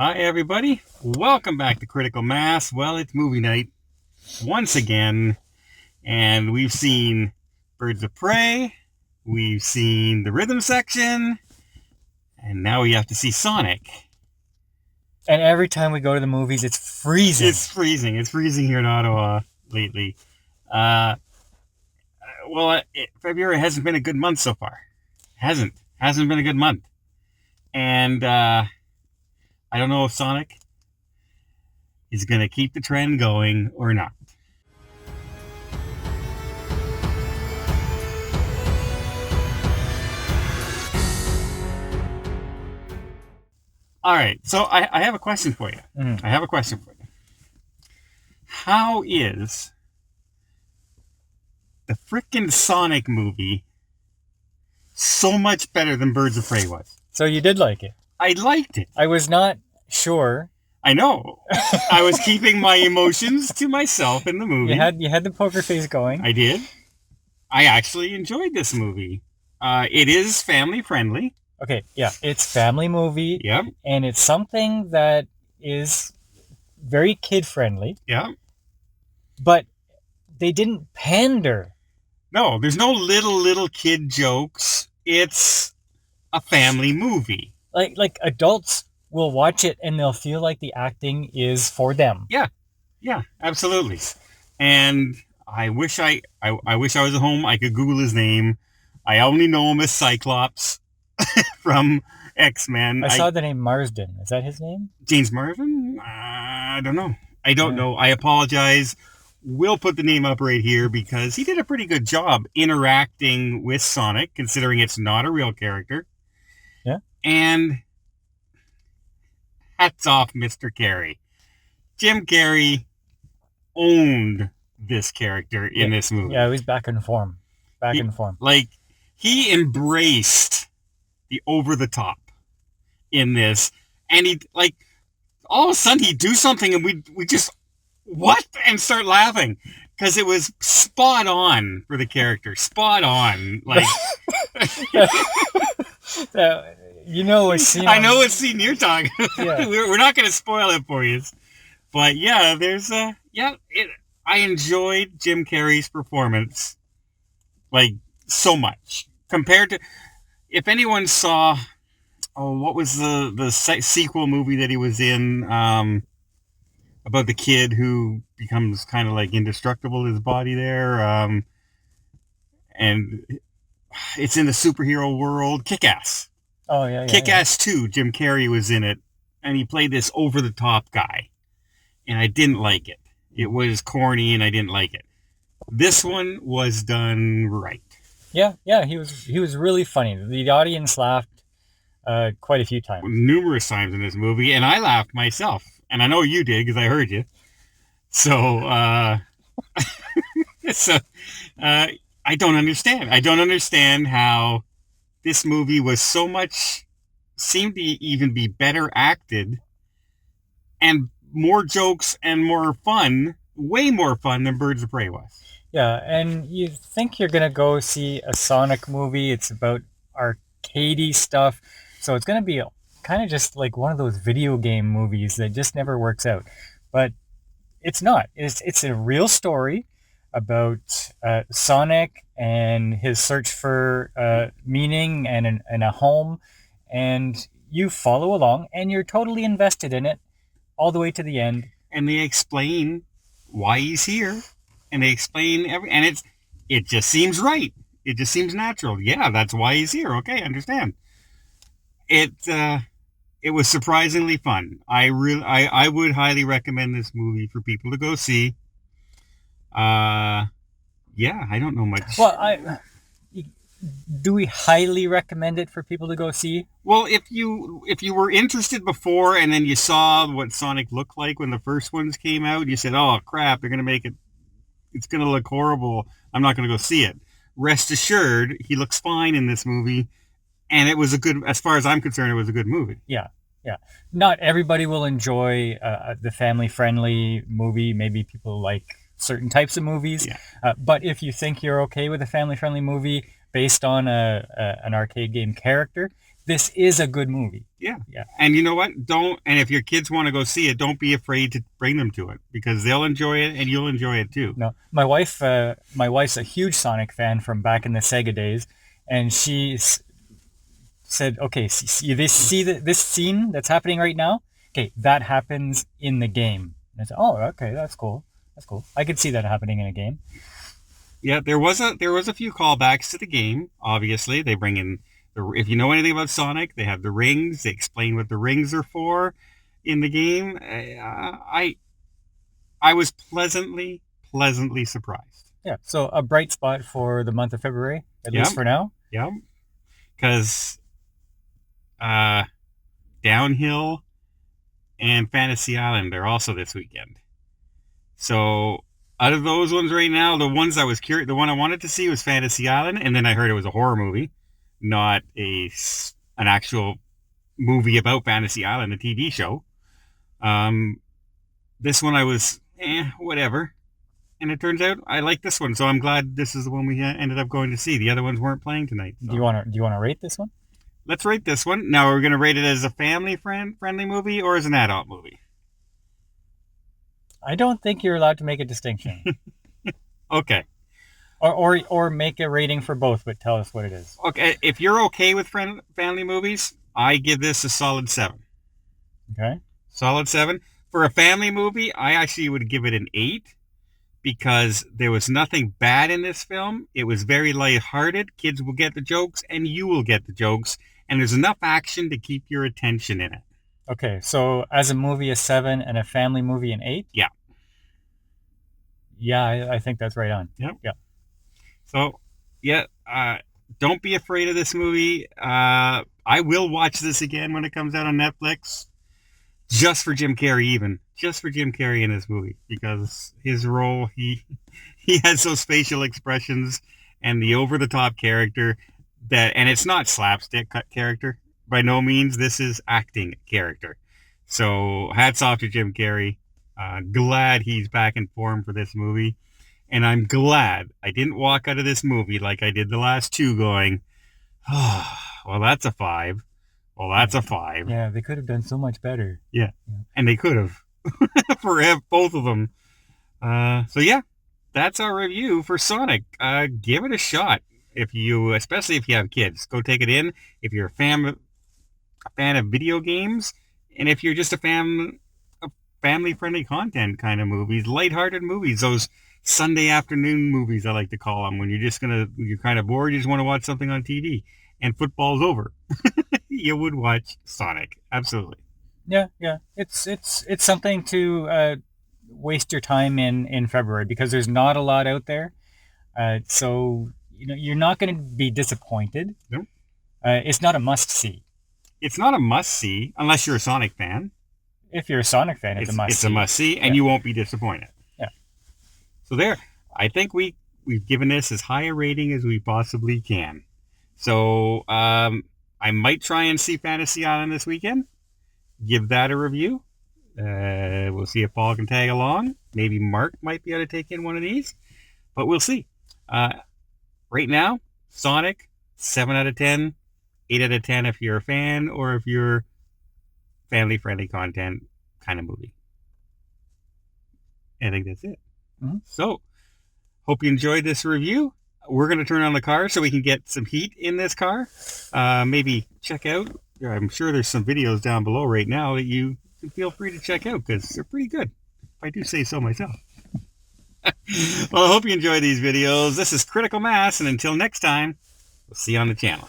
Hi, everybody. Welcome back to Critical Mass. Well, it's movie night once again, and we've seen Birds of Prey, we've seen the rhythm section, and now we have to see Sonic. And every time we go to the movies, it's freezing. It's freezing. It's freezing here in Ottawa lately. Uh, February hasn't been a good month so far. Hasn't been a good month. And I don't know if Sonic is going to keep the trend going or not. All right, so I have a question for you. I have a question for you. How is the frickin' Sonic movie so much better than Birds of Prey was? So you did like it. I liked it. I was not sure. I know. I was keeping my emotions to myself in the movie. You had the poker face going. I did. I actually enjoyed this movie. It is family friendly. Okay, yeah, it's family movie. Yep. And it's something that is very kid friendly. Yeah. But they didn't pander. No, there's no little kid jokes. It's a family movie. Like adults will watch it and they'll feel like the acting is for them. Yeah, absolutely. And I wish I was at home. I could Google his name. I only know him as Cyclops from X-Men. I saw the name Marsden. Is that his name? James Marsden? I don't know. I don't know. I apologize. We'll put the name up right here because he did a pretty good job interacting with Sonic, considering it's not a real character. Yeah. And hats off, Mr. Carey. Jim Carey owned this character in this movie. Yeah, he was back in form. Like, he embraced the over the top in this. And he, like, all of a sudden he'd do something and we just, what? And start laughing. Because it was spot on for the character. Spot on. Like, you know what scene I know what scene you're talking about. Yeah. We're not going to spoil it for you. But yeah, I enjoyed Jim Carrey's performance like so much compared to, if anyone saw, what was the sequel movie that he was in about the kid who becomes kind of like indestructible, his body there, and it's in the superhero world, Kick-Ass. Oh yeah. Kick-Ass 2, Jim Carrey was in it, and he played this over the top guy. And I didn't like it. It was corny, and I didn't like it. This one was done right. Yeah, he was really funny. The audience laughed quite a few times. Numerous times in this movie, and I laughed myself. And I know you did, because I heard you. So, I don't understand. I don't understand how this movie was so much, seemed to even be better acted, and more jokes and more fun, way more fun than Birds of Prey was. Yeah, and you think you're gonna go see a Sonic movie? It's about arcadey stuff, so it's gonna be kind of just like one of those video game movies that just never works out. But it's not. It's a real story about Sonic and his search for meaning and a home, and you follow along, and you're totally invested in it all the way to the end. And they explain why he's here, and they explain and it just seems right. It just seems natural. Yeah, that's why he's here. Okay, I understand. It was surprisingly fun. I would highly recommend this movie for people to go see. Yeah, I don't know much. Well, do we highly recommend it for people to go see? Well, if you were interested before and then you saw what Sonic looked like when the first ones came out, you said, "Oh crap, they're going to make it. It's going to look horrible. I'm not going to go see it." Rest assured, he looks fine in this movie, and it was a good. As far as I'm concerned, it was a good movie. Yeah. Not everybody will enjoy the family-friendly movie. Maybe people like certain types of movies. Yeah. But if you think you're okay with a family-friendly movie based on an arcade game character, this is a good movie. Yeah. Yeah. And you know what? And if your kids want to go see it, don't be afraid to bring them to it because they'll enjoy it and you'll enjoy it too. No, my wife's a huge Sonic fan from back in the Sega days, and said, "Okay, this scene that's happening right now. Okay, that happens in the game." And I said, "Oh, okay, that's cool. That's cool. I could see that happening in a game." Yeah, there was a few callbacks to the game. Obviously, they bring in if you know anything about Sonic, they have the rings. They explain what the rings are for in the game. I was pleasantly surprised. Yeah, so a bright spot for the month of February, at Yeah, least for now. yeah, because Downhill and Fantasy Island are also this weekend. So out of those ones right now, the ones I was curious, the one I wanted to see was Fantasy Island, and then I heard it was a horror movie, not an actual movie about Fantasy Island, a TV show. This one I was whatever, and it turns out I like this one, so I'm glad this is the one we ended up going to see. The other ones weren't playing tonight. So. Do you want to rate this one? Let's rate this one. Now, we're going to rate it as a family-friendly movie or as an adult movie? I don't think you're allowed to make a distinction. Okay. Or make a rating for both, but tell us what it is. Okay, if you're okay with family movies, I give this a solid 7. Okay. Solid 7. For a family movie, I actually would give it an 8 because there was nothing bad in this film. It was very lighthearted. Kids will get the jokes and you will get the jokes. And there's enough action to keep your attention in it. Okay, so as a movie, a 7, and a family movie, an 8? Yeah. Yeah, I think that's right on. Yep. Yeah. So, yeah, don't be afraid of this movie. I will watch this again when it comes out on Netflix. Just for Jim Carrey, even. Just for Jim Carrey in this movie. Because his role, he has those facial expressions and the over-the-top character and it's not slapstick character. By no means, this is acting character. So, hats off to Jim Carrey. Glad he's back in form for this movie. And I'm glad I didn't walk out of this movie like I did the last two going, oh, well, that's a 5. Well, that's a 5. Yeah, they could have done so much better. Yeah. And they could have. For both of them. So, yeah, that's our review for Sonic. Give it a shot. Especially if you have kids. Go take it in. If you're a fan of video games, and if you're just a fan of family-friendly content kind of movies, lighthearted movies, those Sunday afternoon movies, I like to call them, when you're kind of bored, you just want to watch something on TV, and football's over. You would watch Sonic, absolutely. Yeah. It's something to waste your time in February because there's not a lot out there. So you're not going to be disappointed. No. It's not a must-see. It's not a must-see unless you're a Sonic fan. If you're a Sonic fan, it's a must-see. It's a must-see, and you won't be disappointed. Yeah. So there, I think we've given this as high a rating as we possibly can. So I might try and see Fantasy Island this weekend. Give that a review. We'll see if Paul can tag along. Maybe Mark might be able to take in one of these. But we'll see. Right now, Sonic, 7 out of 10. 8 out of 10 if you're a fan or if you're family-friendly content kind of movie. I think that's it. Mm-hmm. So, hope you enjoyed this review. We're going to turn on the car so we can get some heat in this car. Maybe check out. I'm sure there's some videos down below right now that you can feel free to check out because they're pretty good. If I do say so myself. Well, I hope you enjoy these videos. This is Critical Mass, and until next time, we'll see you on the channel.